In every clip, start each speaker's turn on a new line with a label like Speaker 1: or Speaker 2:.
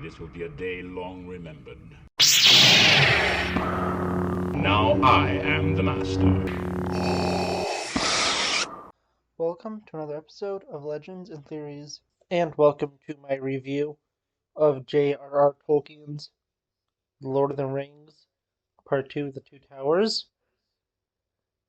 Speaker 1: This will be a day long remembered. Now I am the master.
Speaker 2: Welcome to another episode of Legends and Theories, and welcome to my review of J.R.R. Tolkien's The Lord of the Rings, Part 2, The Two Towers.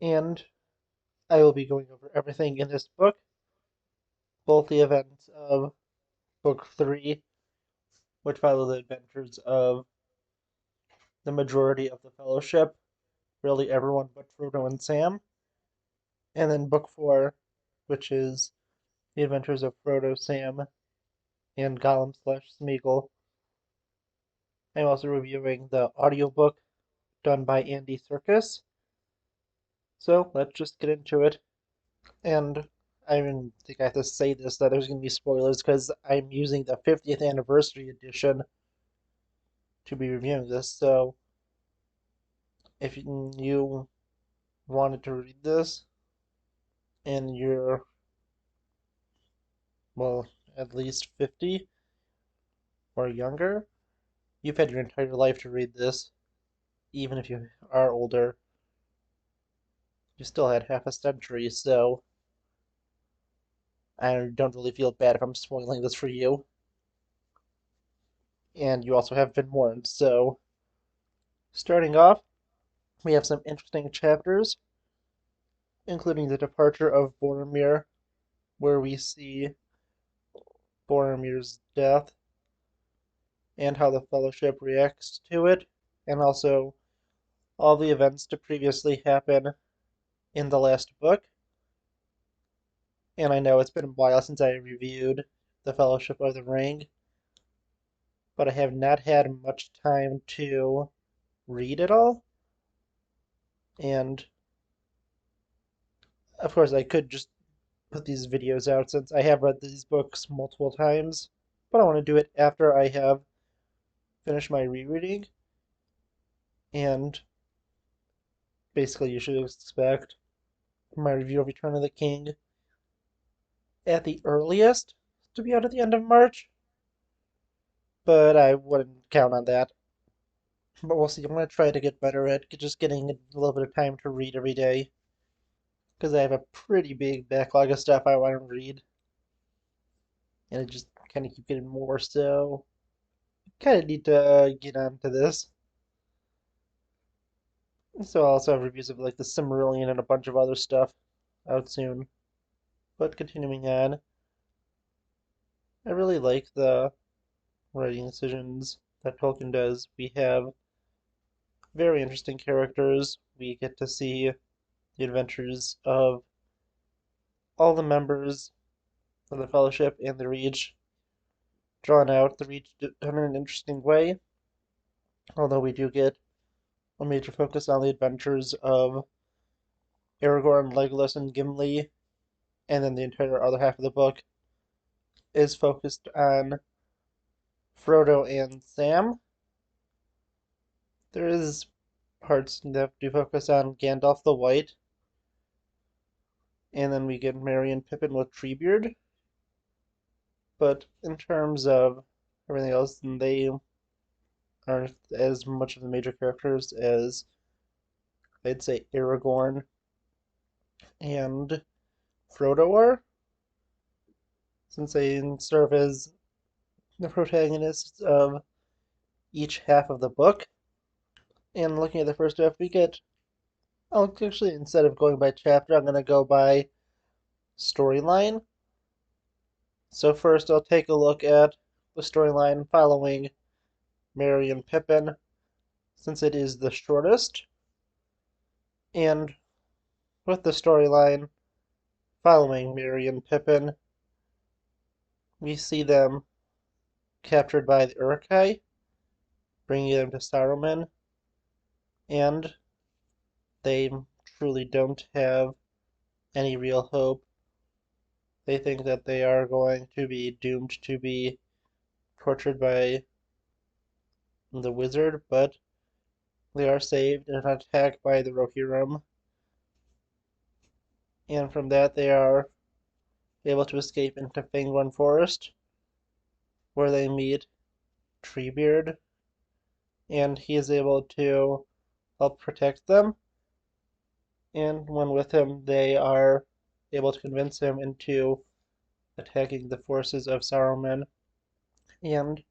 Speaker 2: And I will be going over everything in this book, both the events of Book 3, which follow the adventures of the majority of the Fellowship, really everyone but Frodo and Sam, and then Book 4, which is the adventures of Frodo, Sam, and Gollum/Smeagol. I'm also reviewing the audiobook done by Andy Serkis. So let's just get into it. And I even think I have to say this, that there's going to be spoilers because I'm using the 50th anniversary edition to be reviewing this. So if you wanted to read this and you're, well, at least 50 or younger, you've had your entire life to read this. Even if you are older, you still had half a century, so I don't really feel bad if I'm spoiling this for you. And you also have been warned, so starting off, we have some interesting chapters, including the Departure of Boromir, where we see Boromir's death and how the Fellowship reacts to it, and also all the events to previously happen in the last book. And I know it's been a while since I reviewed the Fellowship of the Ring, but I have not had much time to read it all. And of course, I could just put these videos out since I have read these books multiple times, but I want to do it after I have finished my rereading. And basically, you should expect my review of Return of the King at the earliest to be out at the end of March, but I wouldn't count on that. But we'll see. I'm going to try to get better at just getting a little bit of time to read every day, because I have a pretty big backlog of stuff I want to read, and I just kind of keep getting more, so kind of need to get onto this. So I'll also have reviews of like the Silmarillion and a bunch of other stuff out soon. But continuing on, I really like the writing decisions that Tolkien does. We have very interesting characters. We get to see the adventures of all the members of the Fellowship, and they're each drawn out. They're each done in an interesting way. Although we do get a major focus on the adventures of Aragorn, Legolas, and Gimli, and then the entire other half of the book is focused on Frodo and Sam. There is parts that do focus on Gandalf the White, and then we get Merry and Pippin with Treebeard. But in terms of everything else, they aren't as much of the major characters as I'd say Aragorn and Frodo are, since they serve as the protagonists of each half of the book. And looking at the first half, we get, oh, actually, instead of going by chapter, I'm going to go by storyline. So first, I'll take a look at the storyline following Merry and Pippin, since it is the shortest. And with the storyline following Merry and Pippin, we see them captured by the Uruk-hai, bringing them to Saruman, and they truly don't have any real hope. They think that they are going to be doomed to be tortured by the wizard, but they are saved in an attack by the Rohirrim, and from that they are able to escape into Fangorn Forest, where they meet Treebeard, and he is able to help protect them. And when with him, they are able to convince him into attacking the forces of Saruman, and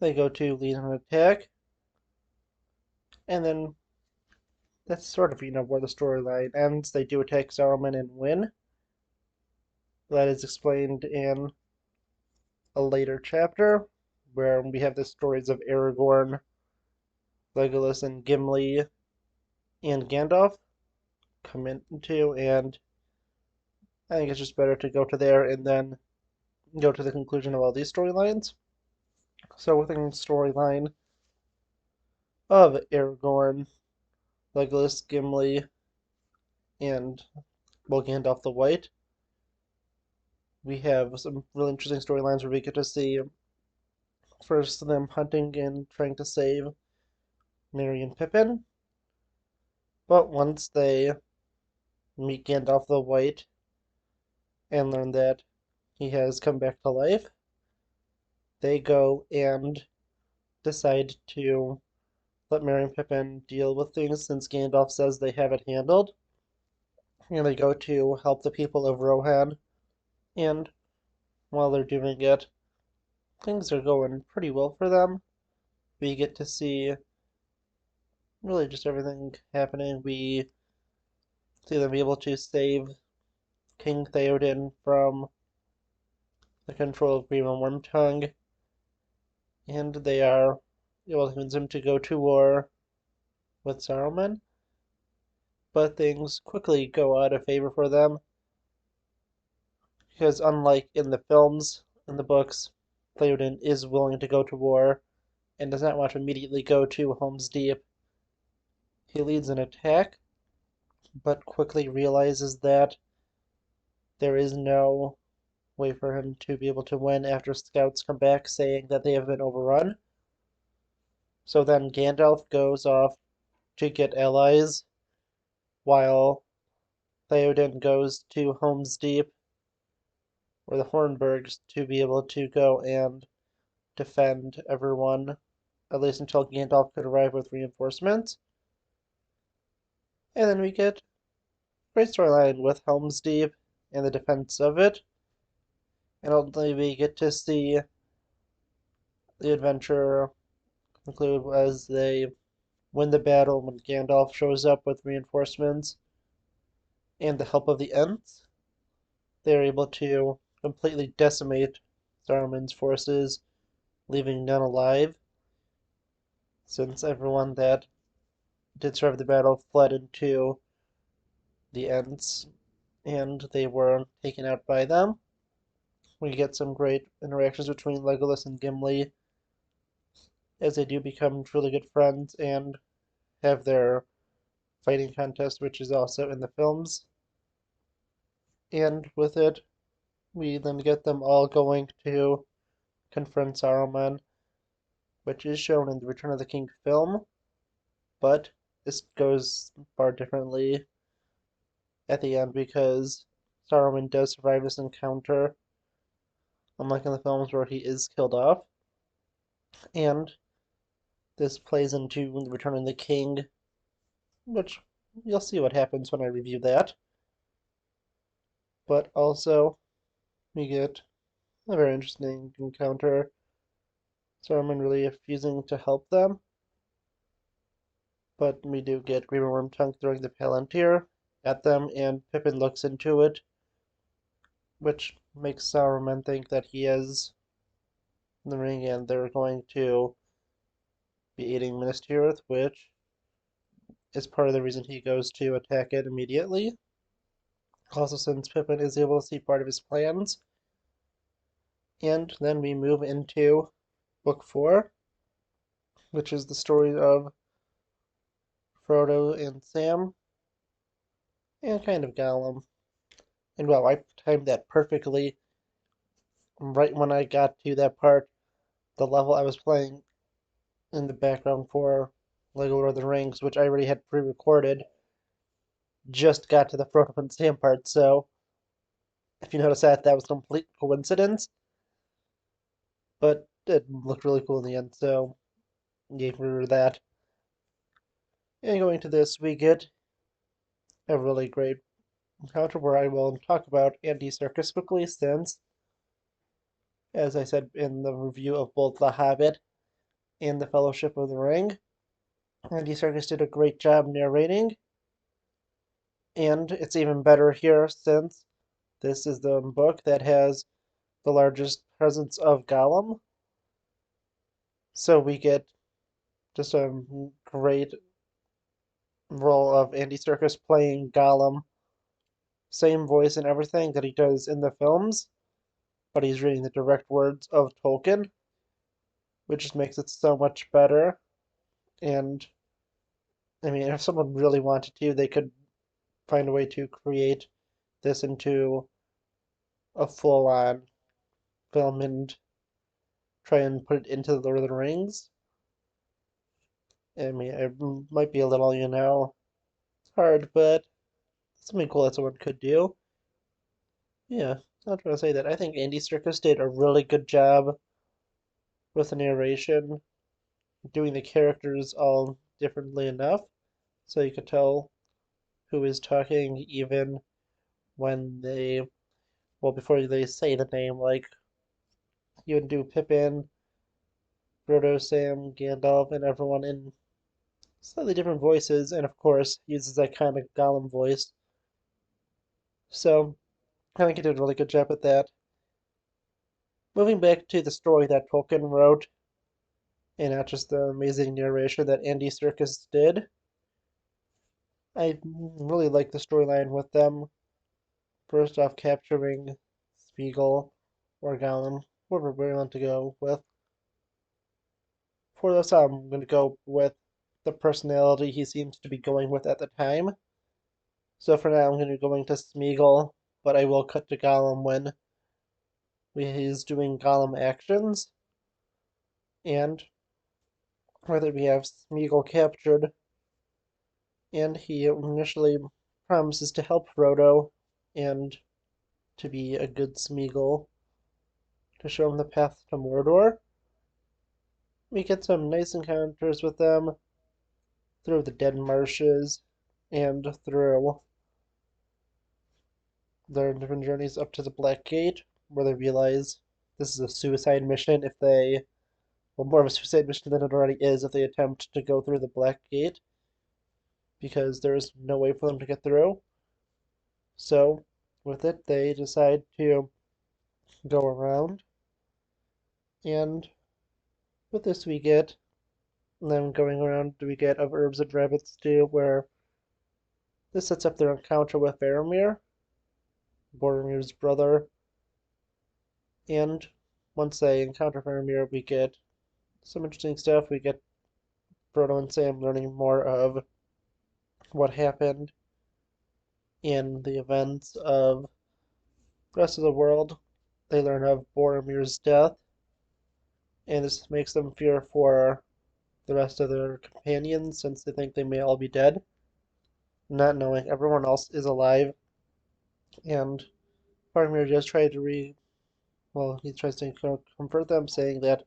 Speaker 2: they go to lead an attack, and then that's sort of, where the storyline ends. They do attack Saruman and win. That is explained in a later chapter, where we have the stories of Aragorn, Legolas, and Gimli, and Gandalf come into, and I think it's just better to go to there and then go to the conclusion of all these storylines. So within the storyline of Aragorn, Legolas, Gimli, and Gandalf the White, we have some really interesting storylines where we get to see first them hunting and trying to save Merry and Pippin, but once they meet Gandalf the White and learn that he has come back to life, they go and decide to let Merry and Pippin deal with things since Gandalf says they have it handled. And they go to help the people of Rohan, and while they're doing it, things are going pretty well for them. We get to see really just everything happening. We see them be able to save King Theoden from the control of Grima Wormtongue, and they are able to convince him to go to war with Saruman. But things quickly go out of favor for them, because unlike in the films, in the books, Theoden is willing to go to war and does not want to immediately go to Helm's Deep. He leads an attack, but quickly realizes that there is no way for him to be able to win after scouts come back saying that they have been overrun. So then Gandalf goes off to get allies, while Theoden goes to Helm's Deep, or the Hornburgs, to be able to go and defend everyone, at least until Gandalf could arrive with reinforcements. And then we get a great storyline with Helm's Deep and the defense of it. And ultimately we get to see the adventure conclude as they win the battle when Gandalf shows up with reinforcements and the help of the Ents. They are able to completely decimate Saruman's forces, leaving none alive, since everyone that did survive the battle fled into the Ents, and they were taken out by them. We get some great interactions between Legolas and Gimli, as they do become truly good friends and have their fighting contest, which is also in the films. And with it, we then get them all going to confront Saruman, which is shown in the Return of the King film, but this goes far differently at the end because Saruman does survive this encounter, unlike in the films where he is killed off. And this plays into the Return of the King, which you'll see what happens when I review that. But also, we get a very interesting encounter. Saruman really refusing to help them, but we do get Grima Wormtongue throwing the Palantir at them, and Pippin looks into it, which makes Saruman think that he is the ring and they're going to be aiding Minas Tirith, which is part of the reason he goes to attack it immediately. Also, since Pippin is able to see part of his plans. And then we move into Book 4, which is the story of Frodo and Sam, and kind of Gollum. And wow, I timed that perfectly. Right when I got to that part, the level I was playing in the background for Lego Lord of the Rings, which I already had pre-recorded, just got to the Frodo and Sam part, so if you notice that, that was complete coincidence. But it looked really cool in the end, so gave her that. And going to this, we get a really great encounter where I will talk about Andy Serkis quickly, since, as I said in the review of both The Hobbit and The Fellowship of the Ring, Andy Serkis did a great job narrating, and it's even better here since this is the book that has the largest presence of Gollum. So we get just a great role of Andy Serkis playing Gollum. Same voice and everything that he does in the films, but he's reading the direct words of Tolkien, which just makes it so much better. And I mean, if someone really wanted to, they could find a way to create this into a full-on film and try and put it into the Lord of the Rings. I mean, it might be a little, it's hard, but something cool that someone could do. Yeah, I'm trying to say that I think Andy Serkis did a really good job with the narration, doing the characters all differently enough so you could tell who is talking even when well, before they say the name, like you would do Pippin, Frodo, Sam, Gandalf, and everyone in slightly different voices, and of course uses that kind of Gollum voice. So I think he did a really good job at that. Moving back to the story that Tolkien wrote, and not just the amazing narration that Andy Serkis did, I really like the storyline with them. First off, capturing Smeagol or Gollum, whatever we want to go with. For this, I'm going to go with the personality he seems to be going with at the time. So for now, I'm going to be going to Smeagol, but I will cut to Gollum when he's doing Gollum actions. And whether we have Smeagol captured, and he initially promises to help Frodo and to be a good Smeagol to show him the path to Mordor. We get some nice encounters with them through the Dead Marshes and through their different journeys up to the Black Gate, where they realize this is a suicide mission if they, well, more of a suicide mission than it already is if they attempt to go through the Black Gate, because there's no way for them to get through. So, with it, they decide to go around, and with this, we get them going around. We get of Herbs and Rabbits Stew, where this sets up their encounter with Boromir, Boromir's brother, and once they encounter Boromir, we get some interesting stuff. We get Frodo and Sam learning more of what happened in the events of the rest of the world. They learn of Boromir's death, and this makes them fear for the rest of their companions since they think they may all be dead, not knowing everyone else is alive. And Boromir just tries to he tries to comfort them, saying that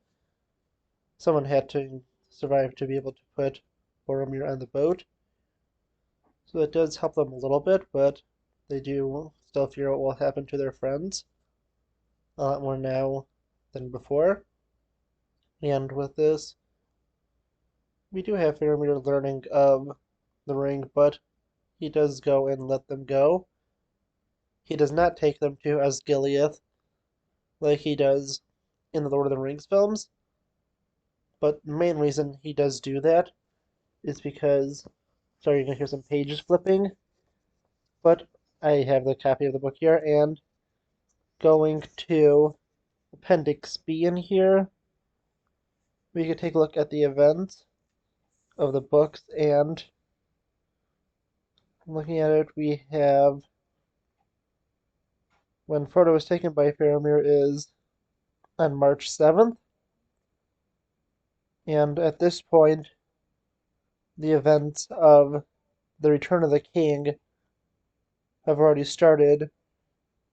Speaker 2: someone had to survive to be able to put Boromir on the boat. So that does help them a little bit, but they do still fear what will happen to their friends a lot more now than before. And with this, we do have Faramir learning of the ring, but he does go and let them go. He does not take them to Osgiliath like he does in the Lord of the Rings films, but the main reason he does do that is because, sorry, you're gonna hear some pages flipping, but I have the copy of the book here, and going to Appendix B in here, we can take a look at the events of the books, and looking at it, we have when Frodo was taken by Faramir is on March 7th, and at this point, the events of the Return of the King have already started,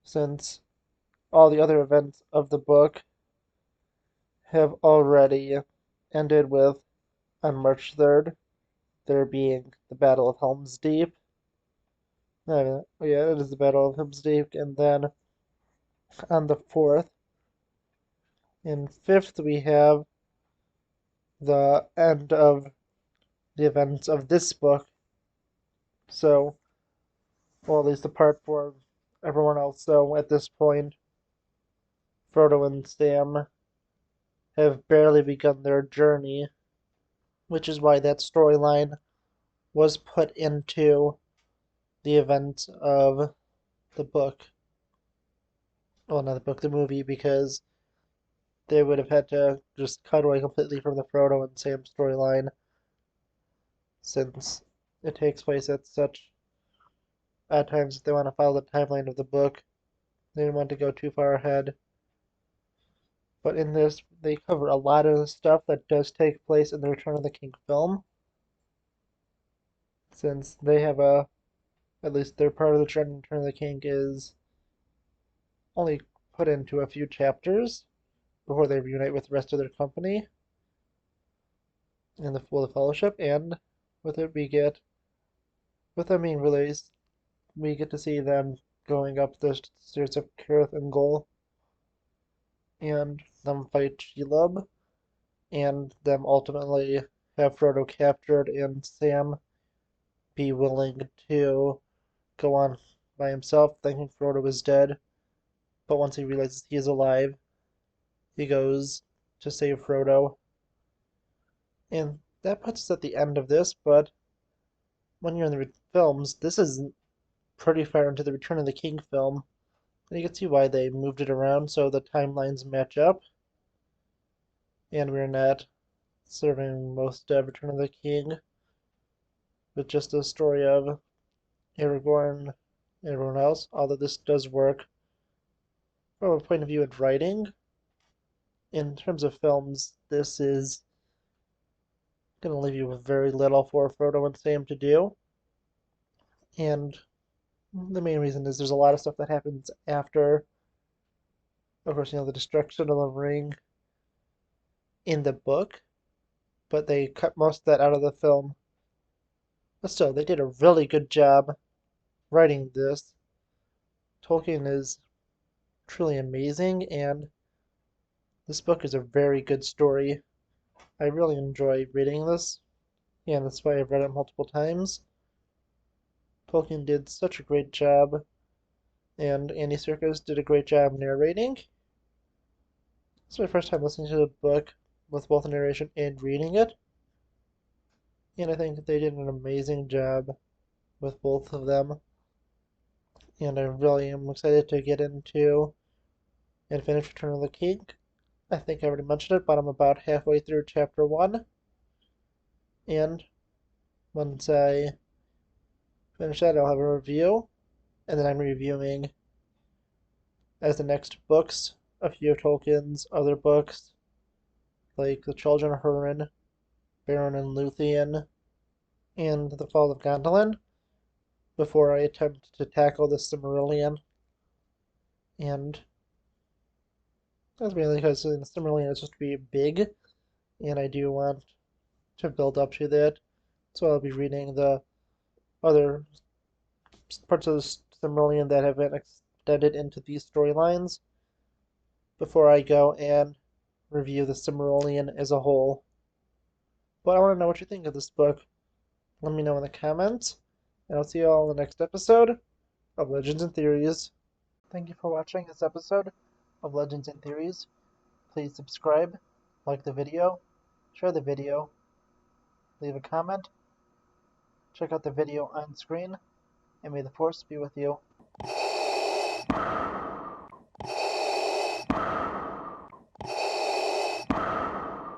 Speaker 2: since all the other events of the book have already ended with, on March 3rd, there being the Battle of Helm's Deep. Yeah, it is the Battle of Helm's Deep, and then on the 4th and 5th we have the end of the events of this book. So, well, at least apart from everyone else, so at this point, Frodo and Sam have barely begun their journey, which is why that storyline was put into the events of the book. Well, not the book, the movie, because they would have had to just cut away completely from the Frodo and Sam storyline, since it takes place at such odd times that they want to follow the timeline of the book. They didn't want to go too far ahead. But in this, they cover a lot of the stuff that does take place in the Return of the King film, since they have at least their part of the Return of the King is only put into a few chapters before they reunite with the rest of their company in the Fellowship, and with it with them being released, we get to see them going up the stairs of Cirith Ungol, and them fight Shelob, and them ultimately have Frodo captured and Sam be willing to go on by himself, thinking Frodo is dead. But once he realizes he is alive, he goes to save Frodo. And that puts us at the end of this, but when you're in the films, this is pretty far into the Return of the King film. And you can see why they moved it around so the timelines match up. And we're not serving most of Return of the King with just a story of Aragorn and everyone else, although this does work from a point of view of writing. In terms of films, this is going to leave you with very little for Frodo and Sam to do. And the main reason is there's a lot of stuff that happens after, of course, the destruction of the ring in the book, but they cut most of that out of the film. But still, they did a really good job writing this. Tolkien is truly amazing, and this book is a very good story. I really enjoy reading this, and that's why I've read it multiple times. Tolkien did such a great job, and Andy Serkis did a great job narrating. It's my first time listening to the book with both narration and reading it, and I think they did an amazing job with both of them. And I really am excited to get into and finish Return of the King. I think I already mentioned it, but I'm about halfway through chapter 1. And once I finish that, I'll have a review. And then I'm reviewing, as the next books, a few of Tolkien's other books, like The Children of Húrin, Beren and Luthien, and The Fall of Gondolin, before I attempt to tackle the Silmarillion. And that's mainly because the Silmarillion is supposed to be big, and I do want to build up to that. So I'll be reading the other parts of the Silmarillion that have been extended into these storylines before I go and review the Silmarillion as a whole. But I want to know what you think of this book. Let me know in the comments, and I'll see you all in the next episode of Legends and Theories. Thank you for watching this episode of Legends and Theories. Please subscribe, like the video, share the video, leave a comment, check out the video on screen, and may the Force be with you.